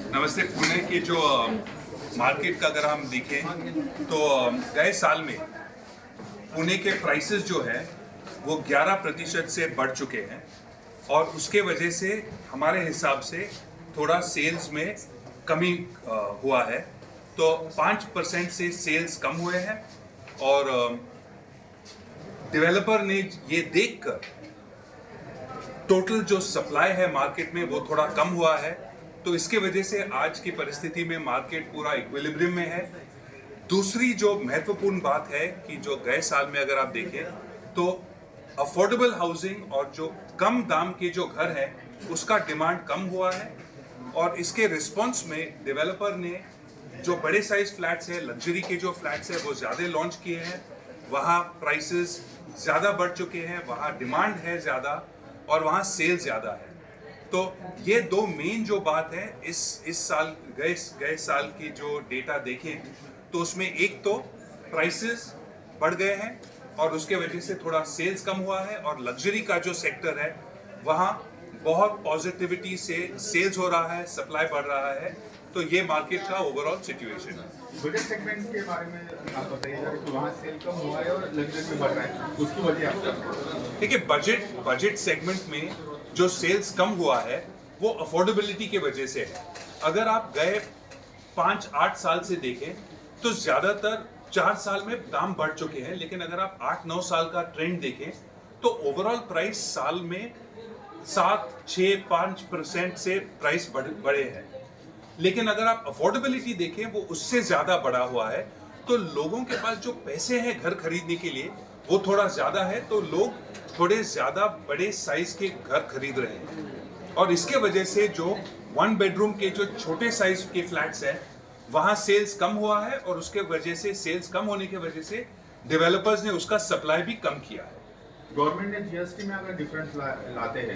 नमस्ते। पुणे की जो मार्केट का अगर हम देखें तो गए साल में पुणे के प्राइसेस जो है वो 11% से बढ़ चुके हैं और उसके वजह से हमारे हिसाब से थोड़ा सेल्स में कमी हुआ है। तो 5% से सेल्स कम हुए हैं और डेवलपर ने ये देखकर टोटल जो सप्लाई है मार्केट में वो थोड़ा कम हुआ है। तो इसके वजह से आज की परिस्थिति में मार्केट पूरा इक्विलिब्रियम में है। दूसरी जो महत्वपूर्ण बात है कि जो गए साल में अगर आप देखें तो अफोर्डेबल हाउसिंग और जो कम दाम के जो घर है उसका डिमांड कम हुआ है और इसके रिस्पॉन्स में डेवलपर ने जो बड़े साइज फ्लैट्स है, लग्जरी के जो फ्लैट्स है वो ज़्यादा लॉन्च किए हैं। वहाँ प्राइसेस ज़्यादा बढ़ चुके हैं, वहाँ डिमांड है ज़्यादा और वहाँ सेल ज़्यादा है। तो ये दो मेन जो बात है इस साल गए साल की जो डेटा देखें तो उसमें एक तो प्राइसेस बढ़ गए हैं और उसके वजह से थोड़ा सेल्स कम हुआ है और लग्जरी का जो सेक्टर है वहाँ बहुत पॉजिटिविटी से सेल्स हो रहा है, सप्लाई बढ़ रहा है। तो ये मार्केट का ओवरऑल सिचुएशन है। बजट सेगमेंट के बारे में आप बताइएगा कि वहाँ सेल कम हुआ है और लग्जरी में बढ़ रहा है, उसकी वजह आप देखिए, बजट सेगमेंट में जो सेल्स कम हुआ है वो अफोर्डेबिलिटी के वजह से है। अगर आप गए 5-8 साल से देखें तो ज़्यादातर 4 साल में दाम बढ़ चुके हैं, लेकिन अगर आप 8-9 साल का ट्रेंड देखें तो ओवरऑल प्राइस साल में 7-6-5% से प्राइस बढ़े हैं। लेकिन अगर आप अफोर्डेबिलिटी देखें वो उससे ज़्यादा बढ़ा हुआ है। तो लोगों के पास जो पैसे हैं घर खरीदने के लिए वो थोड़ा ज़्यादा है, तो लोग थोड़े ज़्यादा बड़े साइज के घर खरीद रहे हैं और इसके वजह से जो 1 बेडरूम के जो छोटे साइज के फ्लैट्स हैं वहाँ सेल्स कम हुआ है और उसके वजह से सेल्स कम होने की वजह से डेवलपर्स ने उसका सप्लाई भी कम किया है। गवर्नमेंट ने जीएसटी में अगर डिफरेंस लाते हैं